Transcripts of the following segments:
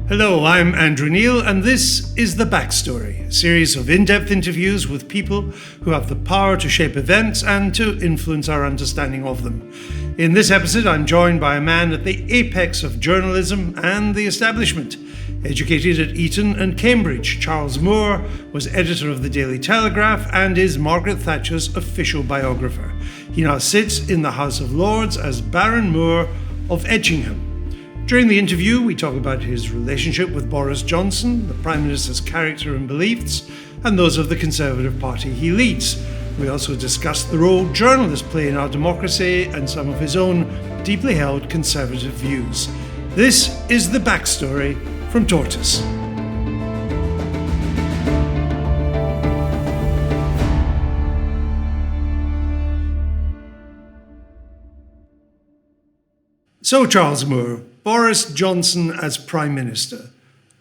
Hello, I'm Andrew Neil, and this is The Backstory, a series of in-depth interviews with people who have the power to shape events and to influence our understanding of them. In this episode, I'm joined by a man at the apex of journalism and the establishment. Educated at Eton and Cambridge, Charles Moore was editor of the Daily Telegraph and is Margaret Thatcher's official biographer. He now sits in the House of Lords as Baron Moore of Etchingham. During the interview, we talk about his relationship with Boris Johnson, the Prime Minister's character and beliefs, and those of the Conservative Party he leads. We also discuss the role journalists play in our democracy and some of his own deeply held Conservative views. This is The Backstory from Tortoise. So, Charles Moore, Boris Johnson as Prime Minister,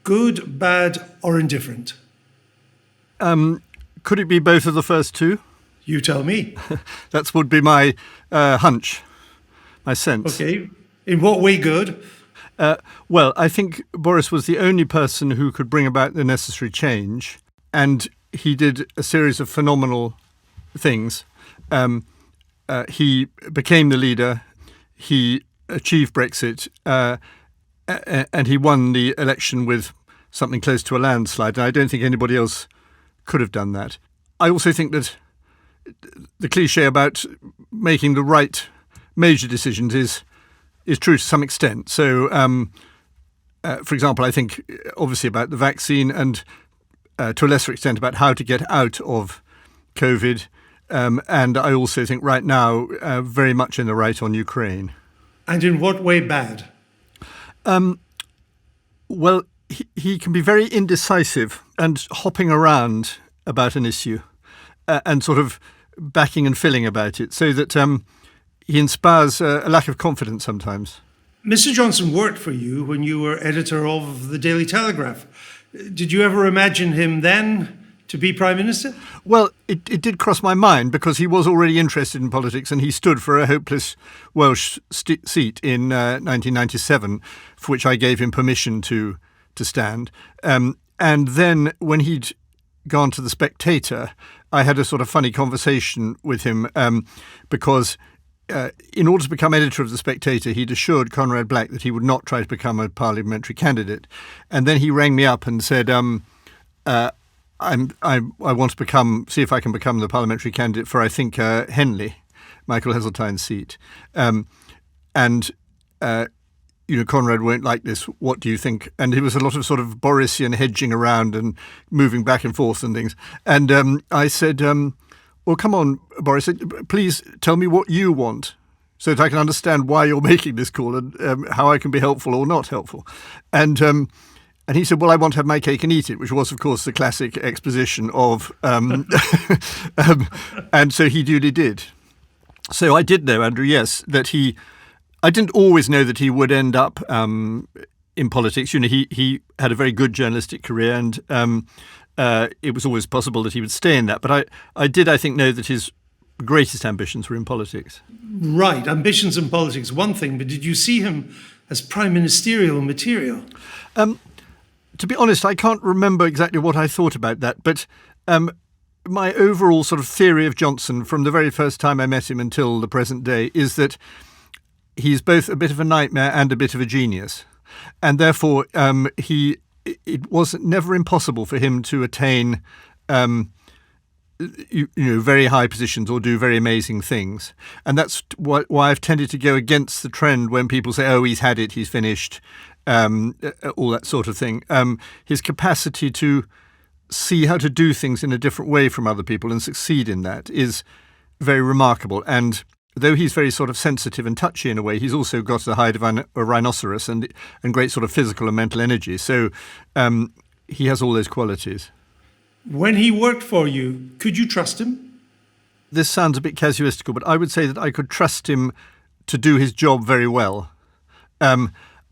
good, bad, or indifferent? Could it be both of the first two? You tell me. That would be my hunch, my sense. Okay. In what way good? Well, I think Boris was the only person who could bring about the necessary change, and he did a series of phenomenal things. He became the leader. He achieved Brexit, and he won the election with something close to a landslide. And I don't think anybody else could have done that. I also think that the cliche about making the right major decisions is true to some extent. So, for example, I think obviously about the vaccine and to a lesser extent about how to get out of COVID. And I also think right now very much in the right on Ukraine. And in what way bad? Well, he can be very indecisive and hopping around about an issue and sort of backing and filling about it, so that he inspires a lack of confidence sometimes. Mr. Johnson worked for you when you were editor of the Daily Telegraph. Did you ever imagine him then to be Prime Minister? Well, it did cross my mind because he was already interested in politics and he stood for a hopeless Welsh seat in 1997, for which I gave him permission to stand. And then when he'd gone to The Spectator, I had a sort of funny conversation with him because in order to become editor of The Spectator, he'd assured Conrad Black that he would not try to become a parliamentary candidate. And then he rang me up and said, I want to see if I can become the parliamentary candidate for, I think, Henley, Michael Heseltine's seat. Conrad won't like this. What do you think? And it was a lot of sort of Borisian hedging around and moving back and forth and things. And I said, well, come on, Boris, please tell me what you want so that I can understand why you're making this call and how I can be helpful or not helpful. And he said, well, I want to have my cake and eat it, which was, of course, the classic exposition of... and so he duly did. So I did know, Andrew, yes, that I didn't always know that he would end up in politics. You know, he had a very good journalistic career and it was always possible that he would stay in that. But I did, I think, know that his greatest ambitions were in politics. Right. Ambitions in politics, one thing, but did you see him as prime ministerial material? To be honest, I can't remember exactly what I thought about that, but my overall sort of theory of Johnson from the very first time I met him until the present day is that he's both a bit of a nightmare and a bit of a genius. And therefore, it was never impossible for him to attain very high positions or do very amazing things. And that's why I've tended to go against the trend when people say, oh, he's had it, he's finished, all that sort of thing. His capacity to see how to do things in a different way from other people and succeed in that is very remarkable. And though he's very sort of sensitive and touchy in a way, he's also got the hide of a rhinoceros and great sort of physical and mental energy. So he has all those qualities. When he worked for you, could you trust him? This sounds a bit casuistical, but I would say that I could trust him to do his job very well.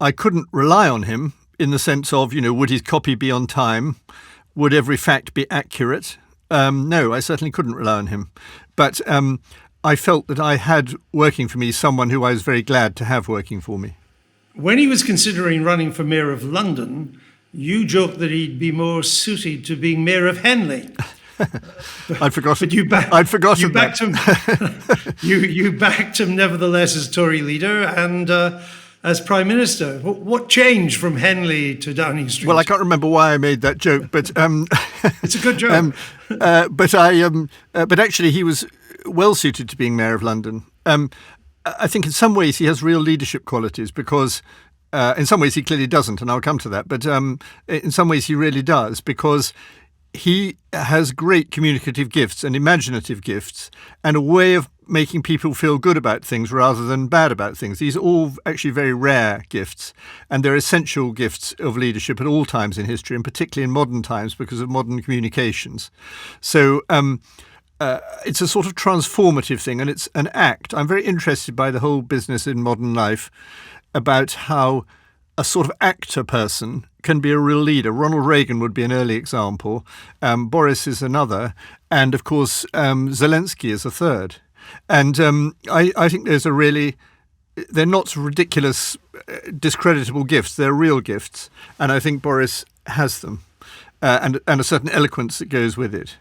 I couldn't rely on him in the sense of, would his copy be on time? Would every fact be accurate? No, I certainly couldn't rely on him. But I felt that I had working for me someone who I was very glad to have working for me. When he was considering running for Mayor of London, you joked that he'd be more suited to being Mayor of Henley. I'd forgotten. But I'd forgotten. You backed him. you backed him nevertheless as Tory leader and as Prime Minister. What changed from Henley to Downing Street? Well, I can't remember why I made that joke, but it's a good joke. But actually, he was well suited to being Mayor of London. I think in some ways he has real leadership qualities because. In some ways he clearly doesn't, and I'll come to that. But in some ways he really does, because he has great communicative gifts and imaginative gifts and a way of making people feel good about things rather than bad about things. These are all actually very rare gifts, and they're essential gifts of leadership at all times in history, and particularly in modern times because of modern communications. So it's a sort of transformative thing, and it's an act. I'm very interested by the whole business in modern life about how a sort of actor person can be a real leader. Ronald Reagan would be an early example. Boris is another. And, of course, Zelensky is a third. And I think they're not ridiculous, discreditable gifts. They're real gifts. And I think Boris has them and a certain eloquence that goes with it.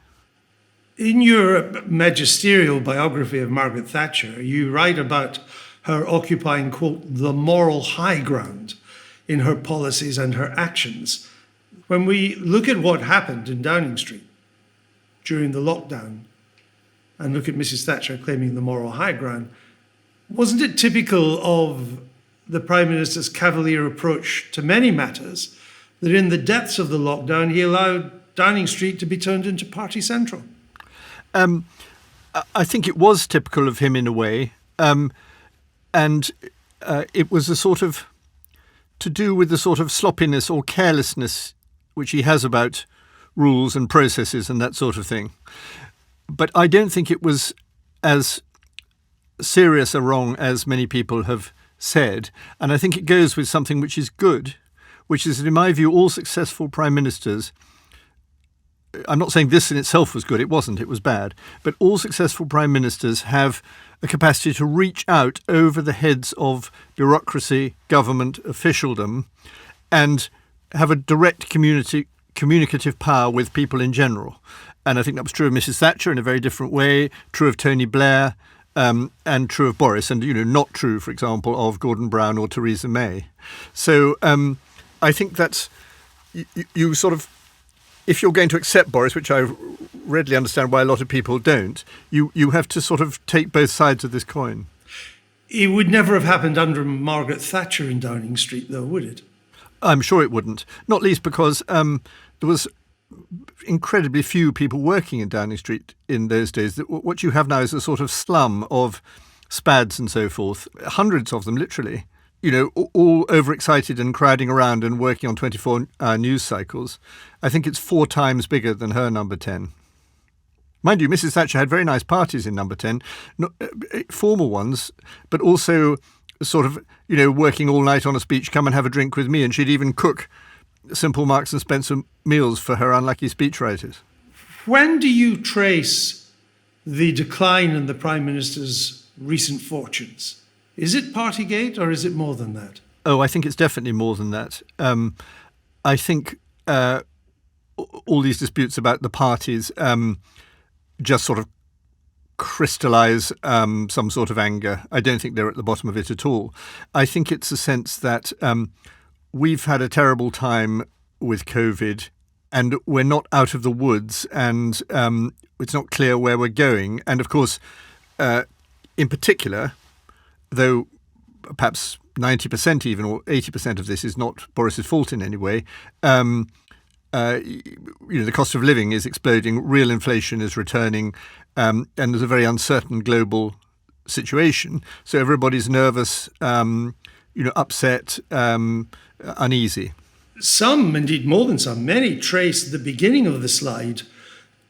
In your magisterial biography of Margaret Thatcher, you write about her occupying, quote, the moral high ground in her policies and her actions. When we look at what happened in Downing Street during the lockdown and look at Mrs. Thatcher claiming the moral high ground, wasn't it typical of the Prime Minister's cavalier approach to many matters that in the depths of the lockdown he allowed Downing Street to be turned into party central? I think it was typical of him in a way. And it was a sort of to do with the sort of sloppiness or carelessness which he has about rules and processes and that sort of thing. But I don't think it was as serious a wrong as many people have said. And I think it goes with something which is good, which is that, in my view, all successful prime ministers, I'm not saying this in itself was good, it wasn't, it was bad, but all successful prime ministers have a capacity to reach out over the heads of bureaucracy, government, officialdom, and have a direct communicative power with people in general. And I think that was true of Mrs. Thatcher in a very different way, true of Tony Blair, and true of Boris, and not true, for example, of Gordon Brown or Theresa May. So I think that's you sort of, if you're going to accept Boris, which I readily understand why a lot of people don't, you have to sort of take both sides of this coin. It would never have happened under Margaret Thatcher in Downing Street, though, would it? I'm sure it wouldn't, not least because there was incredibly few people working in Downing Street in those days. What you have now is a sort of slum of spads and so forth, hundreds of them, literally. All overexcited and crowding around and working on 24-hour news cycles. I think it's 4 times bigger than her number 10. Mind you, Mrs. Thatcher had very nice parties in number 10, not, formal ones, but also sort of, working all night on a speech, come and have a drink with me, and she'd even cook simple Marks and Spencer meals for her unlucky speechwriters. When do you trace the decline in the Prime Minister's recent fortunes? Is it Partygate or is it more than that? Oh, I think it's definitely more than that. I think all these disputes about the parties just sort of crystallise some sort of anger. I don't think they're at the bottom of it at all. I think it's a sense that we've had a terrible time with COVID and we're not out of the woods and it's not clear where we're going. And of course, in particular, though perhaps 90% even or 80% of this is not Boris's fault in any way, the cost of living is exploding, real inflation is returning, and there's a very uncertain global situation. So everybody's nervous, upset, uneasy. Some, indeed more than some, many trace the beginning of the slide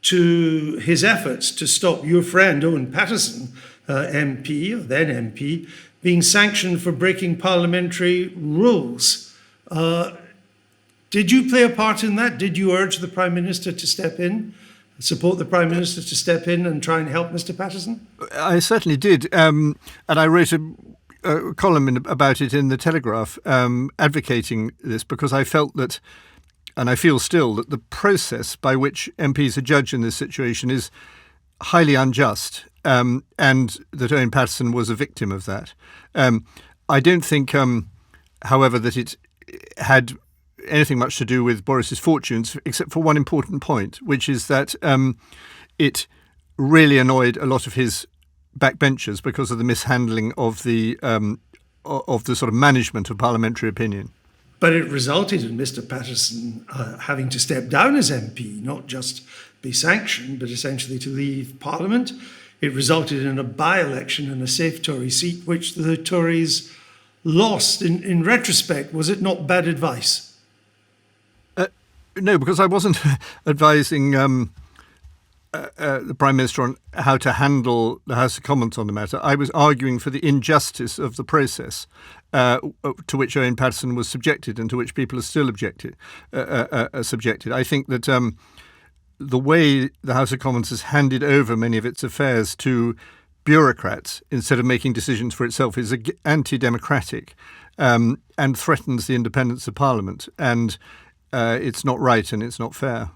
to his efforts to stop your friend Owen Paterson, MP, or then MP, being sanctioned for breaking parliamentary rules. Did you play a part in that? Did you urge the Prime Minister to step in, support the Prime Minister to step in and try and help Mr. Paterson? I certainly did. And I wrote a column about it in the Telegraph, advocating this because I felt that, and I feel still, that the process by which MPs are judged in this situation is highly unjust, and that Owen Paterson was a victim of that. I don't think, however, that it had anything much to do with Boris's fortunes, except for one important point, which is that it really annoyed a lot of his backbenchers because of the mishandling of the sort of management of parliamentary opinion. But it resulted in Mr. Paterson having to step down as MP, not just be sanctioned, but essentially to leave Parliament. It resulted in a by-election and a safe Tory seat, which the Tories lost. In retrospect, was it not bad advice? No, because I wasn't advising the Prime Minister on how to handle the House of Commons on the matter. I was arguing for the injustice of the process to which Owen Paterson was subjected and to which people are still subjected. I think that the way the House of Commons has handed over many of its affairs to bureaucrats instead of making decisions for itself is anti-democratic and threatens the independence of Parliament. And it's not right and it's not fair.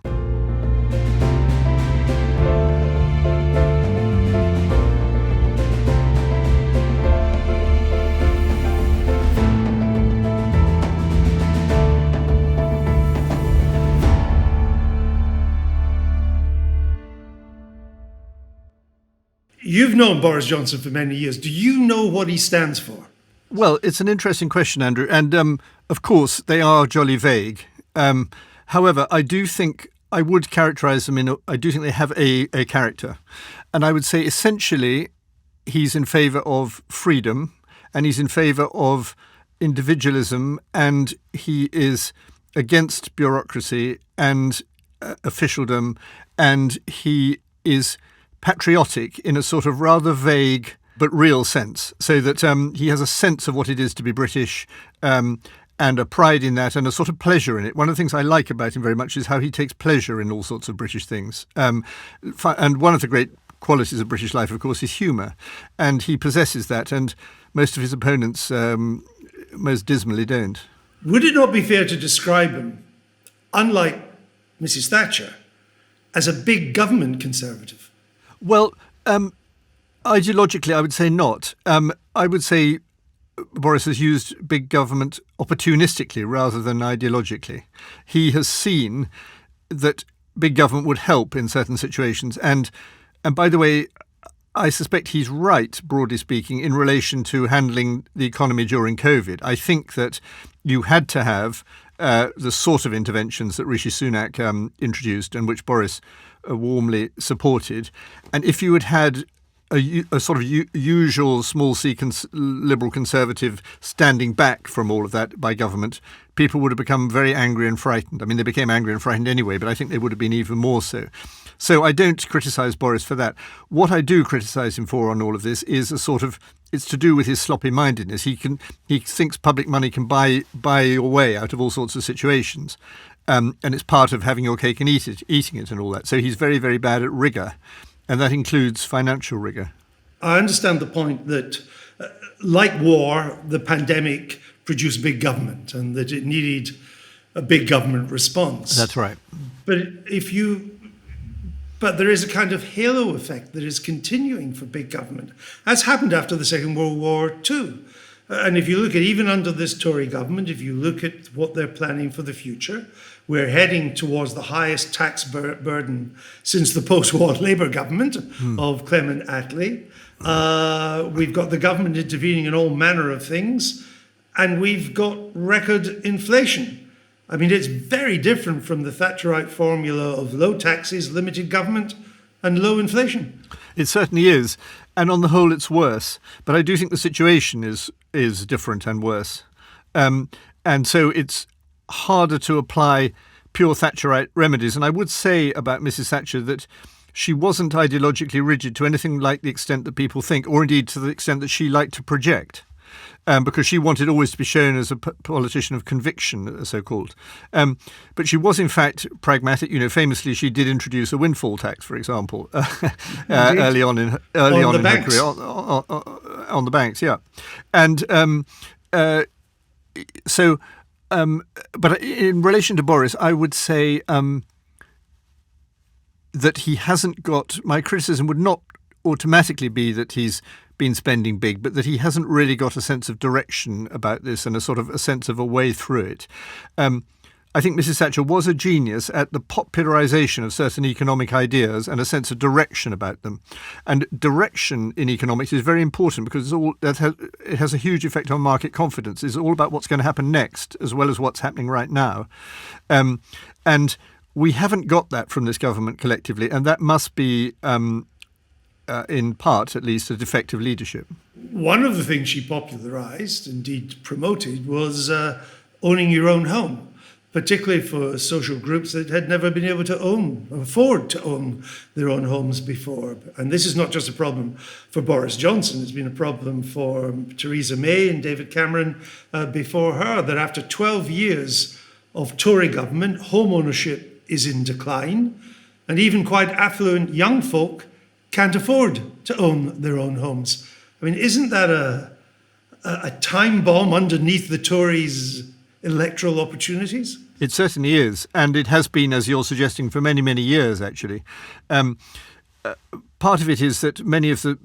You've known Boris Johnson for many years. Do you know what he stands for? Well, it's an interesting question, Andrew. And of course, they are jolly vague. However, I do think I would characterise them I do think they have a character. And I would say essentially he's in favour of freedom and he's in favour of individualism and he is against bureaucracy and officialdom, and he is patriotic in a sort of rather vague but real sense, so that he has a sense of what it is to be British and a pride in that and a sort of pleasure in it. One of the things I like about him very much is how he takes pleasure in all sorts of British things. And one of the great qualities of British life, of course, is humour. And he possesses that, and most of his opponents most dismally don't. Would it not be fair to describe him, unlike Mrs. Thatcher, as a big government conservative? Well, ideologically, I would say not. I would say Boris has used big government opportunistically rather than ideologically. He has seen that big government would help in certain situations. And by the way, I suspect he's right, broadly speaking, in relation to handling the economy during COVID. I think that you had to have the sort of interventions that Rishi Sunak introduced and which Boris warmly supported. And if you had had a sort of usual small c liberal conservative standing back from all of that by government, people would have become very angry and frightened. I mean, they became angry and frightened anyway, but I think they would have been even more so. So I don't criticise Boris for that. What I do criticise him for on all of this is it's to do with his sloppy-mindedness. He thinks public money can buy your way out of all sorts of situations. And it's part of having your cake and eating it and all that. So he's very, very bad at rigour, and that includes financial rigour. I understand the point that, like war, the pandemic produced big government and that it needed a big government response. That's right. But there is a kind of halo effect that is continuing for big government, as happened after the Second World War too. And if you look at, even under this Tory government, if you look at what they're planning for the future, we're heading towards the highest tax burden since the post-war Labour government of Clement Attlee. We've got the government intervening in all manner of things, and we've got record inflation. I mean, it's very different from the Thatcherite formula of low taxes, limited government, and low inflation. It certainly is. And on the whole, it's worse. But I do think the situation is different and worse. And so it's harder to apply pure Thatcherite remedies. And I would say about Mrs. Thatcher that she wasn't ideologically rigid to anything like the extent that people think, or indeed to the extent that she liked to project. because she wanted always to be shown as a politician of conviction, so-called. But she was, in fact, pragmatic. Famously, she did introduce a windfall tax, for example, early on in her career on the banks. Yeah, and but in relation to Boris, I would say that he hasn't got. My criticism would not automatically be that he's been spending big, but that he hasn't really got a sense of direction about this and a sort of a sense of a way through it. I think Mrs. Thatcher was a genius at the popularisation of certain economic ideas and a sense of direction about them. And direction in economics is very important because it has a huge effect on market confidence. It's all about what's going to happen next as well as what's happening right now. And we haven't got that from this government collectively, and that must be, in part at least, a defective leadership. One of the things she popularised, indeed promoted, was owning your own home, particularly for social groups that had never been able to afford to own their own homes before. And this is not just a problem for Boris Johnson, it's been a problem for Theresa May and David Cameron before her, that after 12 years of Tory government, home ownership is in decline, and even quite affluent young folk can't afford to own their own homes. I mean, isn't that a time bomb underneath the Tories' electoral opportunities? It certainly is, and it has been, as you're suggesting, for many, many years, actually. Part of it is that many of the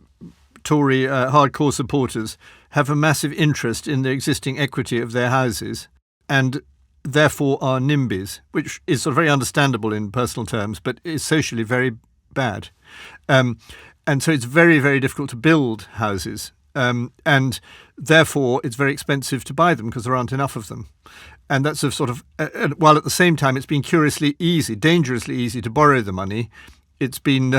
Tory hardcore supporters have a massive interest in the existing equity of their houses and therefore are NIMBYs, which is sort of very understandable in personal terms, but is socially very bad. And so it's very, very difficult to build houses. And therefore, it's very expensive to buy them because there aren't enough of them. And that's a sort of, while at the same time, it's been curiously easy, dangerously easy to borrow the money. It's been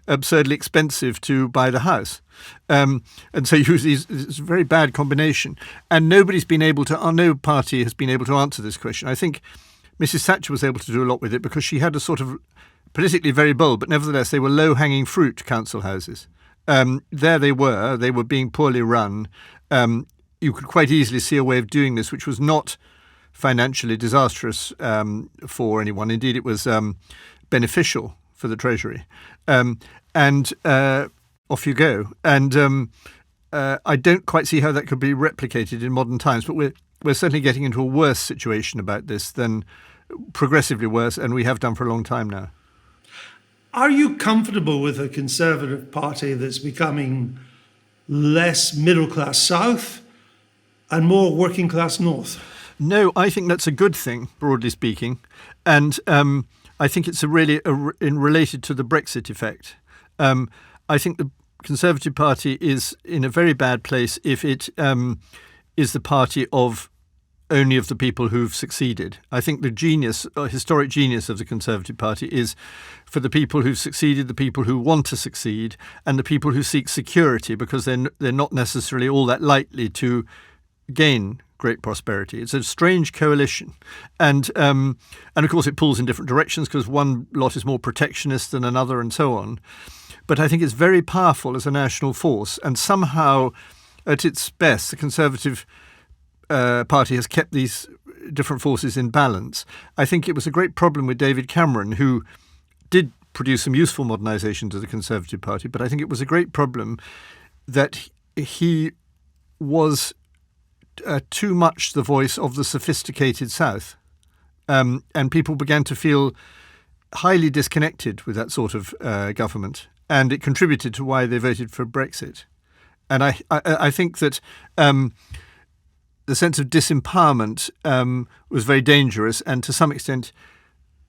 absurdly expensive to buy the house. And so it's a very bad combination. And no party has been able to answer this question. I think Mrs. Thatcher was able to do a lot with it because she had a sort of politically very bold, but nevertheless they were low-hanging fruit council houses. There they were being poorly run. You could quite easily see a way of doing this, which was not financially disastrous for anyone. Indeed, it was beneficial for the Treasury. And off you go. And I don't quite see how that could be replicated in modern times, but we're certainly getting into a worse situation about this than progressively worse, and we have done for a long time now. Are you comfortable with a Conservative Party that's becoming less middle-class south and more working-class north? No, I think that's a good thing, broadly speaking. And I think it's related to the Brexit effect. I think the Conservative Party is in a very bad place if it is the party of only of the people who've succeeded. I think the historic genius of the Conservative Party is for the people who've succeeded, the people who want to succeed, and the people who seek security because they're not necessarily all that likely to gain great prosperity. It's a strange coalition. And of course it pulls in different directions because one lot is more protectionist than another and so on. But I think it's very powerful as a national force, and somehow at its best the Conservative Party has kept these different forces in balance. I think it was a great problem with David Cameron, who did produce some useful modernisation to the Conservative Party, but I think it was a great problem that he was too much the voice of the sophisticated South. And people began to feel highly disconnected with that sort of government, and it contributed to why they voted for Brexit. And I think that the sense of disempowerment was very dangerous and to some extent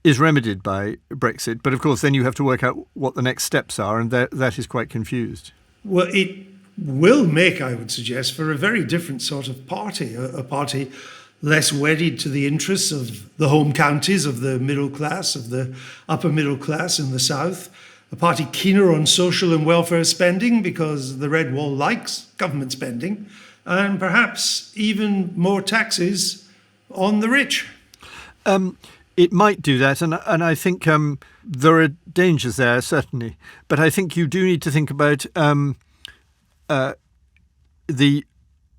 is remedied by Brexit. But of course, then you have to work out what the next steps are, and that is quite confused. Well, it will make, I would suggest, for a very different sort of party, a party less wedded to the interests of the home counties, of the middle class, of the upper middle class in the south, a party keener on social and welfare spending because the Red Wall likes government spending, and perhaps even more taxes on the rich. It might do that, and I think there are dangers there, certainly. But I think you do need to think about the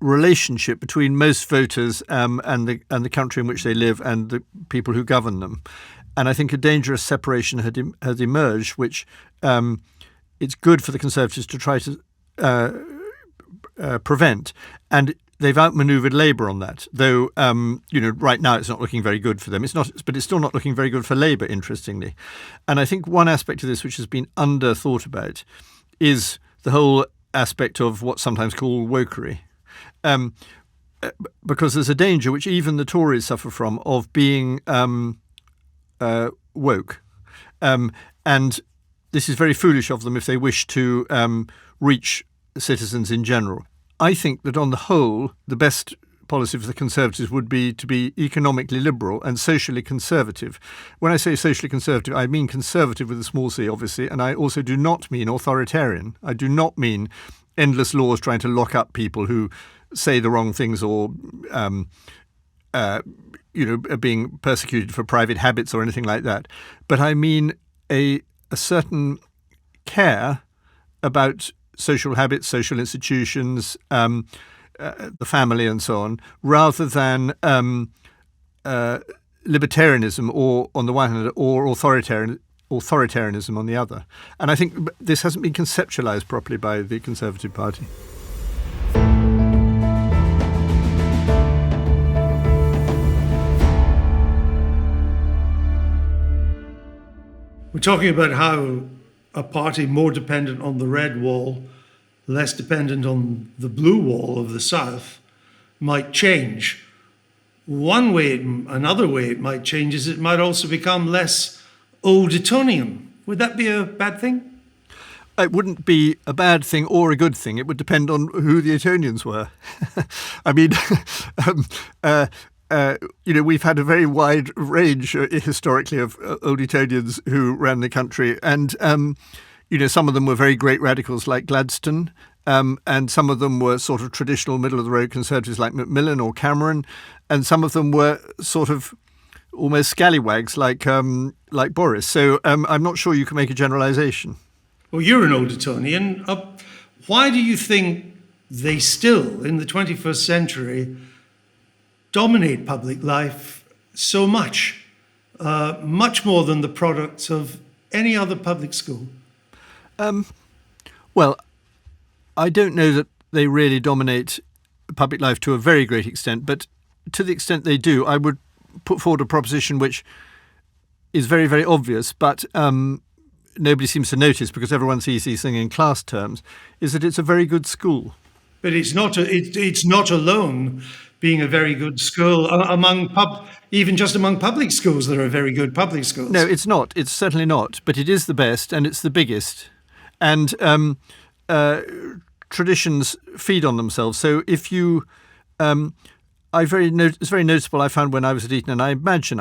relationship between most voters and the country in which they live and the people who govern them. And I think a dangerous separation has emerged, which it's good for the Conservatives to try to prevent. And they've outmanoeuvred Labour on that, though right now it's not looking very good for them. But it's still not looking very good for Labour, interestingly. And I think one aspect of this which has been under-thought about is the whole aspect of what's sometimes called wokery. Because there's a danger, which even the Tories suffer from, of being woke. And this is very foolish of them if they wish to reach citizens in general. I think that on the whole, the best policy for the Conservatives would be to be economically liberal and socially conservative. When I say socially conservative, I mean conservative with a small c, obviously, and I also do not mean authoritarian. I do not mean endless laws trying to lock up people who say the wrong things or are being persecuted for private habits or anything like that. But I mean a certain care about social habits, social institutions, the family and so on, rather than libertarianism or on the one hand or authoritarianism on the other. And I think this hasn't been conceptualised properly by the Conservative Party. We're talking about how a party more dependent on the red wall, less dependent on the blue wall of the South, might change. Another way it might change is it might also become less old Etonian. Would that be a bad thing? It wouldn't be a bad thing or a good thing. It would depend on who the Etonians were. I mean, we've had a very wide range historically of old Etonians who ran the country. And, some of them were very great radicals like Gladstone. And some of them were sort of traditional middle-of-the-road Conservatives like Macmillan or Cameron. And some of them were sort of almost scallywags like Boris. So I'm not sure you can make a generalisation. Well, you're an old Etonian. Why do you think they still, in the 21st century, dominate public life so much, much more than the products of any other public school? Well, I don't know that they really dominate public life to a very great extent, but to the extent they do, I would put forward a proposition which is very, very obvious, but nobody seems to notice because everyone sees these things in class terms, is that it's a very good school. But it's not alone being a very good school even just among public schools. There are very good public schools. No, it's not. It's certainly not. But it is the best, and it's the biggest. And traditions feed on themselves. So if you, it's very noticeable. I found when I was at Eton, and I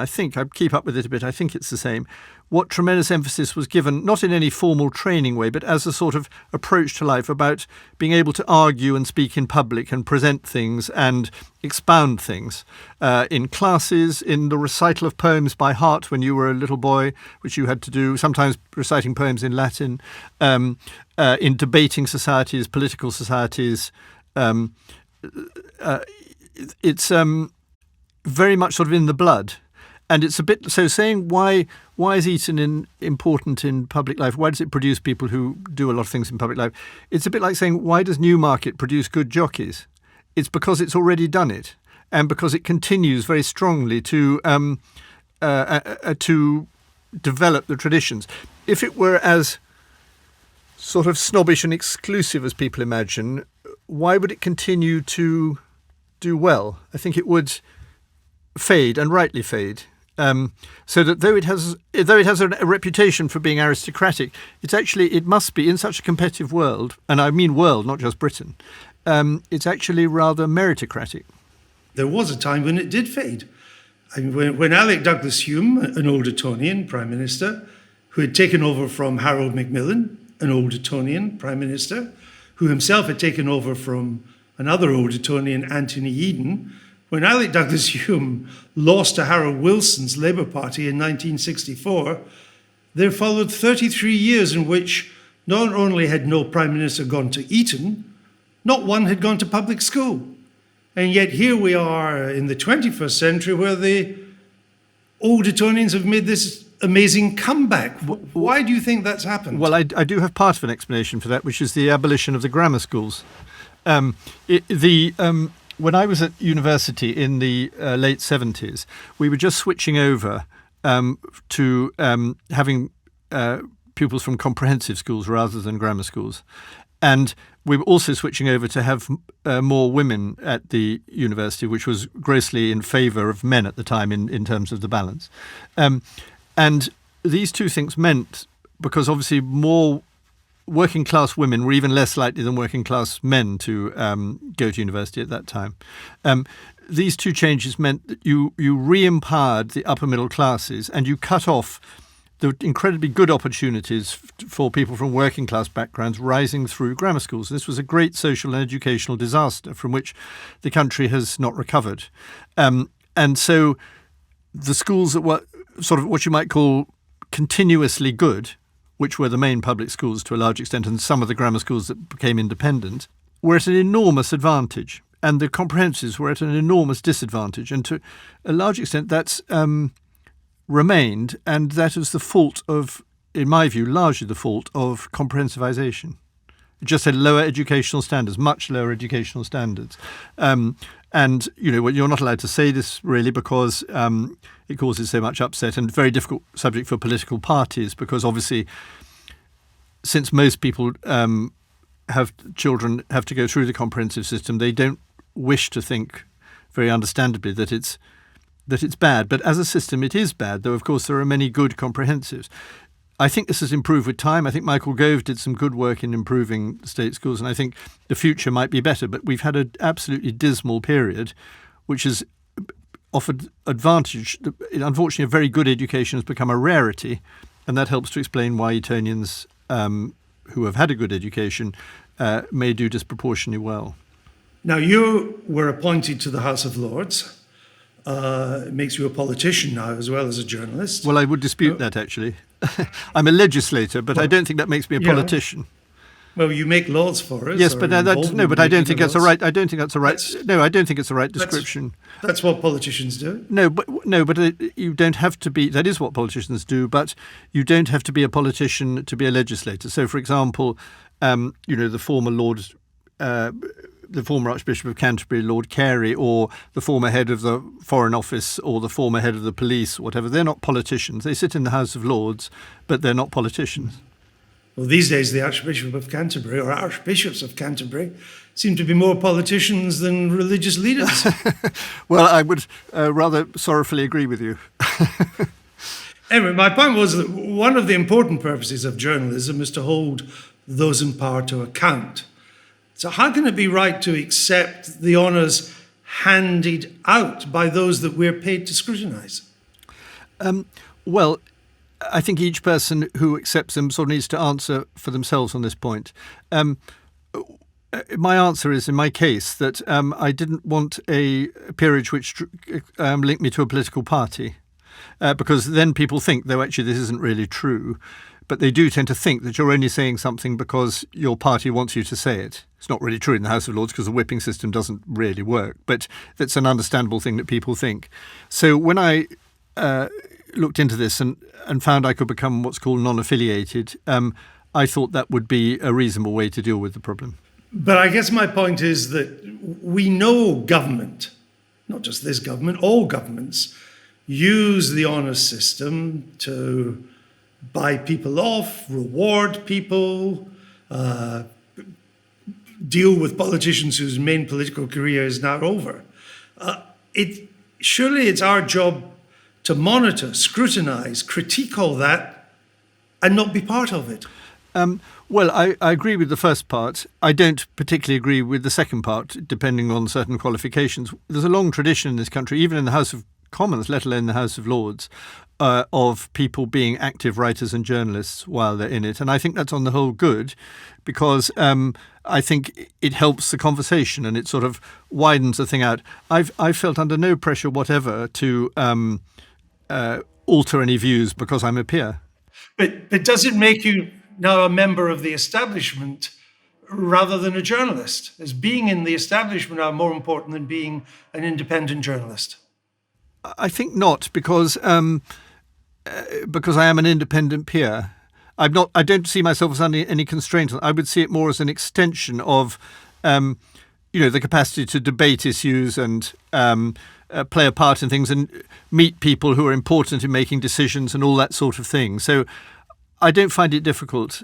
think I keep up with it a bit. I think it's the same. What tremendous emphasis was given, not in any formal training way, but as a sort of approach to life about being able to argue and speak in public and present things and expound things in classes, in the recital of poems by heart when you were a little boy, which you had to do, sometimes reciting poems in Latin, in debating societies, political societies. It's very much sort of in the blood. And it's a bit so saying why is Eton important in public life? Why does it produce people who do a lot of things in public life? It's a bit like saying why does Newmarket produce good jockeys? It's because it's already done it, and because it continues very strongly to develop the traditions. If it were as sort of snobbish and exclusive as people imagine, why would it continue to do well? I think it would fade, and rightly fade. So that though it has a reputation for being aristocratic, it must be in such a competitive world, and I mean world, not just Britain. It's actually rather meritocratic. There was a time when it did fade. I mean, when Alec Douglas Hume, an old Etonian Prime Minister, who had taken over from Harold Macmillan, an old Etonian Prime Minister, who himself had taken over from another old Etonian, Anthony Eden, when Alec Douglas Hume lost to Harold Wilson's Labour Party in 1964, there followed 33 years in which not only had no Prime Minister gone to Eton, not one had gone to public school. And yet here we are in the 21st century where the old Etonians have made this amazing comeback. Why do you think that's happened? Well, I do have part of an explanation for that, which is the abolition of the grammar schools. When I was at university in the late 70s, we were just switching over to having pupils from comprehensive schools rather than grammar schools. And we were also switching over to have more women at the university, which was grossly in favour of men at the time in terms of the balance. And these two things meant, because obviously more working class women were even less likely than working class men to go to university at that time. These two changes meant that you re-empowered the upper middle classes and you cut off the incredibly good opportunities for people from working class backgrounds rising through grammar schools. This was a great social and educational disaster from which the country has not recovered. And so the schools that were sort of what you might call continuously good, which were the main public schools to a large extent, and some of the grammar schools that became independent, were at an enormous advantage. And the comprehensives were at an enormous disadvantage. And to a large extent, that's remained, and that is the fault of, in my view, largely the fault of comprehensivization. It just had lower educational standards, much lower educational standards. And, you're not allowed to say this really because it causes so much upset and very difficult subject for political parties because obviously since most people have children have to go through the comprehensive system, they don't wish to think very understandably that it's bad. But as a system, it is bad, though, of course, there are many good comprehensives. I think this has improved with time. I think Michael Gove did some good work in improving state schools, and I think the future might be better. But we've had an absolutely dismal period, which has offered advantage. Unfortunately, a very good education has become a rarity, and that helps to explain why Etonians who have had a good education may do disproportionately well. Now, you were appointed to the House of Lords. It makes you a politician now as well as a journalist. Well, I would dispute that, actually. I'm a legislator, but I don't think that makes me a politician. Well, you make laws for us. Yes, but I don't think that's a right. I don't think that's a right. No, I don't think it's a right description. That's what politicians do. No, but you don't have to be. That is what politicians do, but you don't have to be a politician to be a legislator. So, for example, the former Lord. The former Archbishop of Canterbury, Lord Carey, or the former head of the Foreign Office, or the former head of the police, whatever, they're not politicians. They sit in the House of Lords, but they're not politicians. Well, these days the Archbishop of Canterbury, or Archbishops of Canterbury, seem to be more politicians than religious leaders. Well, I would rather sorrowfully agree with you. Anyway, my point was that one of the important purposes of journalism is to hold those in power to account. So how can it be right to accept the honours handed out by those that we're paid to scrutinise? Well, I think each person who accepts them sort of needs to answer for themselves on this point. My answer is, in my case, that I didn't want a peerage which linked me to a political party, because then people think, though actually this isn't really true, but they do tend to think that you're only saying something because your party wants you to say it. It's not really true in the House of Lords because the whipping system doesn't really work, but that's an understandable thing that people think. So when I looked into this and found I could become what's called non-affiliated, I thought that would be a reasonable way to deal with the problem. But I guess my point is that we know government, not just this government, all governments, use the honours system to buy people off, reward people, deal with politicians whose main political career is now over. Surely it's our job to monitor, scrutinise, critique all that and not be part of it. Well, I agree with the first part. I don't particularly agree with the second part, depending on certain qualifications. There's a long tradition in this country, even in the House of Commons, let alone the House of Lords, of people being active writers and journalists while they're in it. And I think that's on the whole good, because I think it helps the conversation and it sort of widens the thing out. I've felt under no pressure whatever to alter any views because I'm a peer. But does it make you now a member of the establishment rather than a journalist? As being in the establishment are more important than being an independent journalist? I think not, because I am an independent peer. I don't see myself as under any constraint. I would see it more as an extension of, the capacity to debate issues and play a part in things and meet people who are important in making decisions and all that sort of thing. So I don't find it difficult.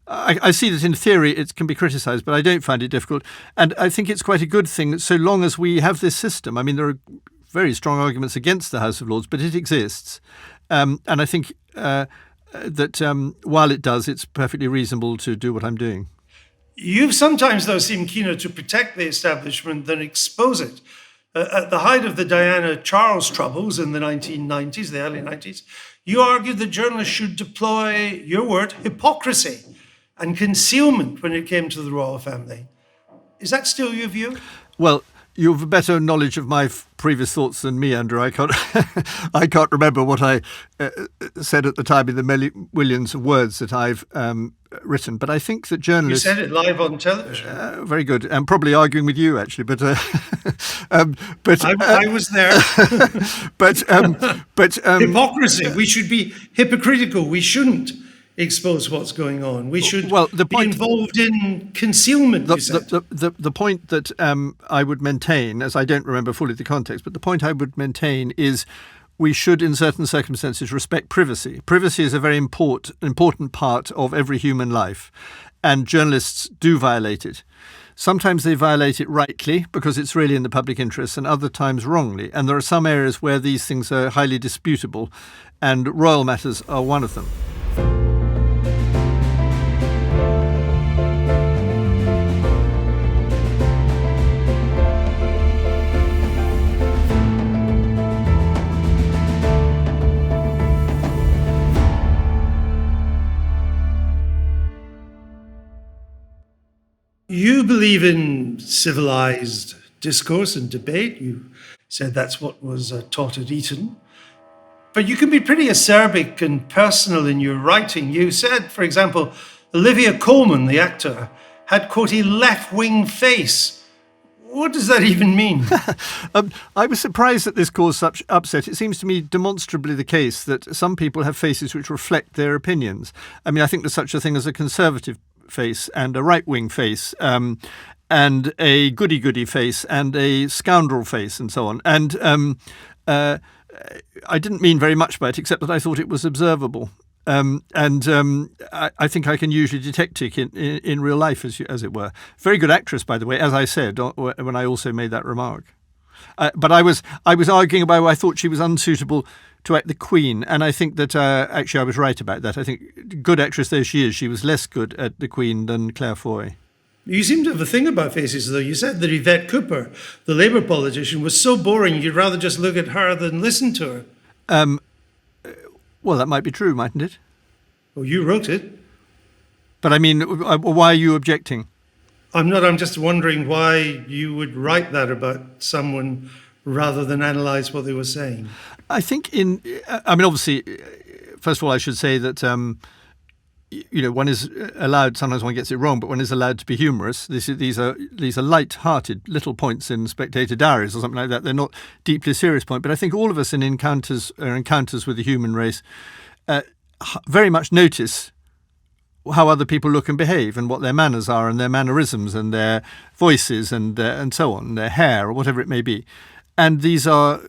I see that in theory it can be criticised, but I don't find it difficult. And I think it's quite a good thing so long as we have this system. I mean, there are very strong arguments against the House of Lords, but it exists. And I think that while it does, it's perfectly reasonable to do what I'm doing. You've sometimes, though, seemed keener to protect the establishment than expose it. At the height of the Diana Charles troubles in the 1990s, the early 90s, you argued that journalists should deploy, your word, hypocrisy and concealment when it came to the royal family. Is that still your view? Well, you have a better knowledge of my previous thoughts than me, Andrew. I can't remember what I said at the time in the millions of words that I've written. But I think that journalists... You said it live on television. Very good. I'm probably arguing with you, actually. But I was there. but hypocrisy. We should be hypocritical. We shouldn't expose what's going on. We should be involved in concealment, you said. The point that I would maintain, as I don't remember fully the context, but the point I would maintain is we should, in certain circumstances, respect privacy. Privacy is a very important part of every human life, and journalists do violate it. Sometimes they violate it rightly because it's really in the public interest, and other times wrongly. And there are some areas where these things are highly disputable, and royal matters are one of them. You believe in civilized discourse and debate. You said that's what was taught at Eton. But you can be pretty acerbic and personal in your writing. You said, for example, Olivia Colman, the actor, had, quote, a left-wing face. What does that even mean? I was surprised that this caused such upset. It seems to me demonstrably the case that some people have faces which reflect their opinions. I mean, I think there's such a thing as a conservative face and a right-wing face and a goody-goody face and a scoundrel face and so on. And I didn't mean very much by it, except that I thought it was observable. I think I can usually detect it in real life, as it were. Very good actress, by the way, as I said, when I also made that remark. But I was arguing about why I thought she was unsuitable to act the Queen, and I think that actually I was right about that. I think, good actress though she is, she was less good at the Queen than Claire Foy. You seem to have a thing about faces, though. You said that Yvette Cooper, the Labour politician, was so boring you'd rather just look at her than listen to her. Well, that might be true, mightn't it? Well, you wrote it. But I mean, why are you objecting? I'm not. I'm just wondering why you would write that about someone rather than analyse what they were saying. I think obviously, first of all, I should say that, one is allowed, sometimes one gets it wrong, but one is allowed to be humorous. These are light-hearted little points in Spectator Diaries or something like that. They're not deeply serious points. But I think all of us in encounters with the human race very much notice how other people look and behave and what their manners are and their mannerisms and their voices and so on, their hair or whatever it may be. And these are...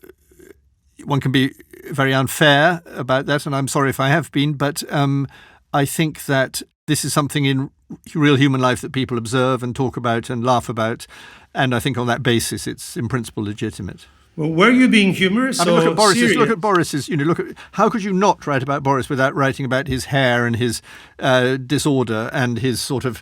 One can be very unfair about that, and I'm sorry if I have been, but I think that this is something in real human life that people observe and talk about and laugh about, and I think on that basis it's in principle legitimate. Well, were you being humorous? I mean, look at Boris's. Look at how could you not write about Boris without writing about his hair and his disorder and his sort of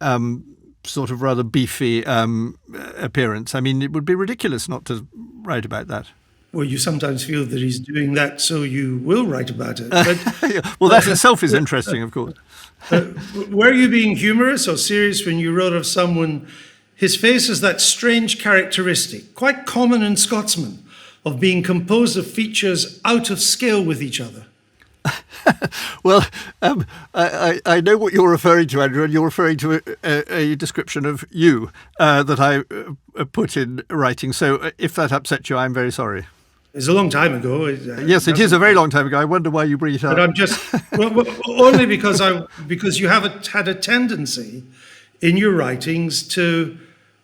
rather beefy appearance? I mean, it would be ridiculous not to write about that. Well, you sometimes feel that he's doing that, so you will write about it. But, well, that itself is interesting, of course. Were you being humorous or serious when you wrote of someone, his face has that strange characteristic, quite common in Scotsmen, of being composed of features out of scale with each other? Well, I know what you're referring to, Andrew, and you're referring to a description of you that I put in writing. So if that upset you, I'm very sorry. It's a long time ago. Yes, it is a very long time ago. I wonder why you bring it up. But I'm just only because you have had a tendency in your writings to,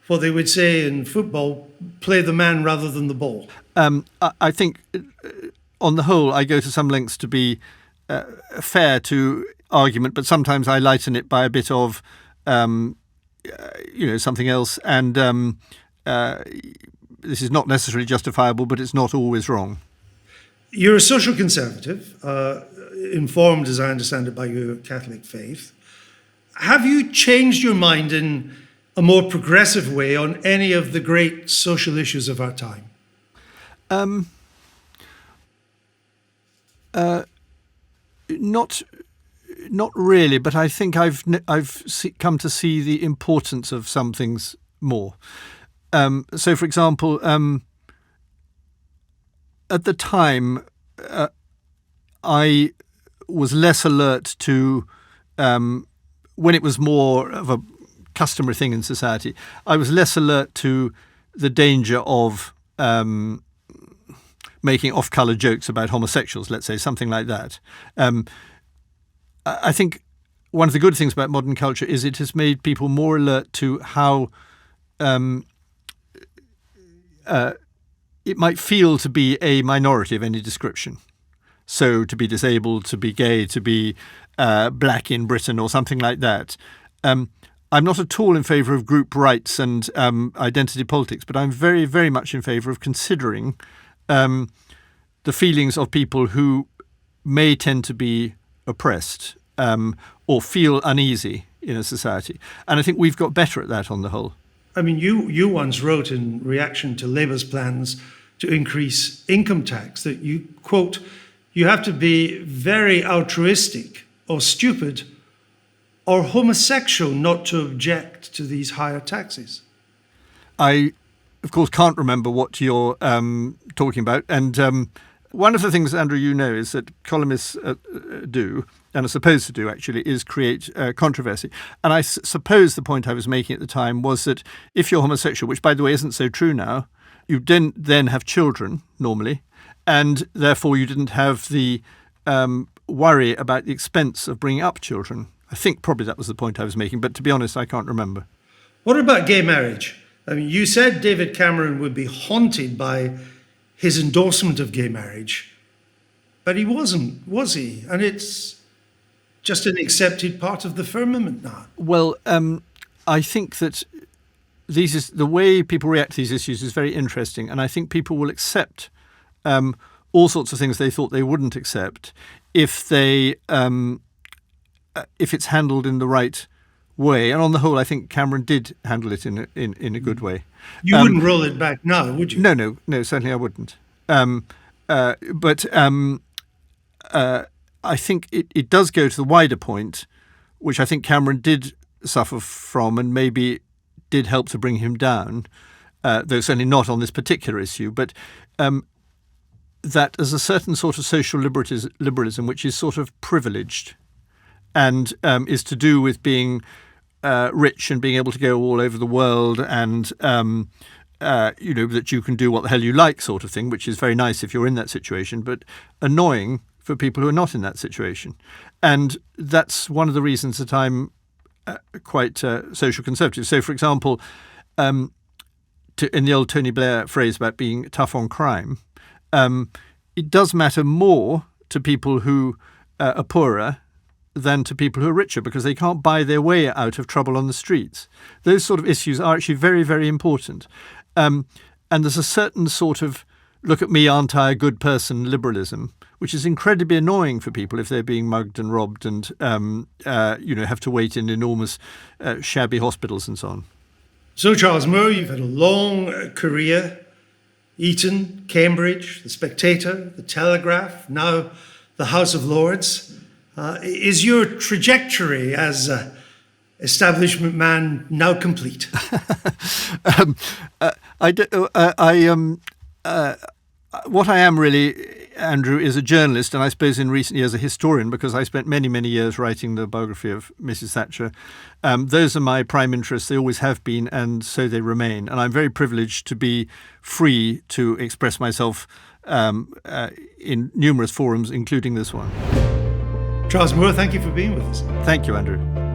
what they would say in football, play the man rather than the ball. I think, on the whole, I go to some lengths to be fair to argument, but sometimes I lighten it by a bit of, something else. And this is not necessarily justifiable, but it's not always wrong. You're a social conservative, informed, as I understand it, by your Catholic faith. Have you changed your mind in a more progressive way on any of the great social issues of our time? Not really, but I think I've come to see the importance of some things more. So, for example, at the time, I was less alert to, when it was more of a customary thing in society, I was less alert to the danger of making off-colour jokes about homosexuals, let's say, something like that. I think one of the good things about modern culture is it has made people more alert to how it might feel to be a minority of any description. So to be disabled, to be gay, to be black in Britain or something like that. I'm not at all in favour of group rights and identity politics, but I'm very, very much in favour of considering the feelings of people who may tend to be oppressed or feel uneasy in a society. And I think we've got better at that on the whole. I mean, you once wrote in reaction to Labour's plans to increase income tax that you, quote, you have to be very altruistic or stupid or homosexual not to object to these higher taxes. I, of course, can't remember what you're talking about. And one of the things, Andrew, you know, is that columnists do, and are supposed to do actually, is create controversy. And I suppose the point I was making at the time was that if you're homosexual, which by the way isn't so true now, you didn't then have children normally, and therefore you didn't have the worry about the expense of bringing up children. I think probably that was the point I was making, but to be honest, I can't remember. What about gay marriage? I mean, you said David Cameron would be haunted by his endorsement of gay marriage, but he wasn't, was he? And it's just an accepted part of the firmament now. Well, I think that the way people react to these issues is very interesting, and I think people will accept all sorts of things they thought they wouldn't accept if it's handled in the right way. And on the whole, I think Cameron did handle it in a good way. You wouldn't roll it back now, would you? No, certainly I wouldn't. But I think it does go to the wider point, which I think Cameron did suffer from and maybe did help to bring him down, though certainly not on this particular issue, but that there's a certain sort of social liberalism which is sort of privileged and is to do with being rich and being able to go all over the world and, that you can do what the hell you like sort of thing, which is very nice if you're in that situation, but annoying for people who are not in that situation. And that's one of the reasons that I'm quite social conservative. So, for example, in the old Tony Blair phrase about being tough on crime, it does matter more to people who are poorer than to people who are richer because they can't buy their way out of trouble on the streets. Those sort of issues are actually very, very important. And there's a certain sort of look at me, aren't I a good person liberalism, which is incredibly annoying for people if they're being mugged and robbed and, have to wait in enormous shabby hospitals and so on. So, Charles Moore, you've had a long career. Eton, Cambridge, The Spectator, The Telegraph, now the House of Lords. Is your trajectory as establishment man now complete? What I am really Andrew, is a journalist, and I suppose in recent years a historian, because I spent many, many years writing the biography of Mrs. Thatcher. Those are my prime interests. They always have been, and so they remain. And I'm very privileged to be free to express myself in numerous forums, including this one. Charles Moore, thank you for being with us. Thank you, Andrew.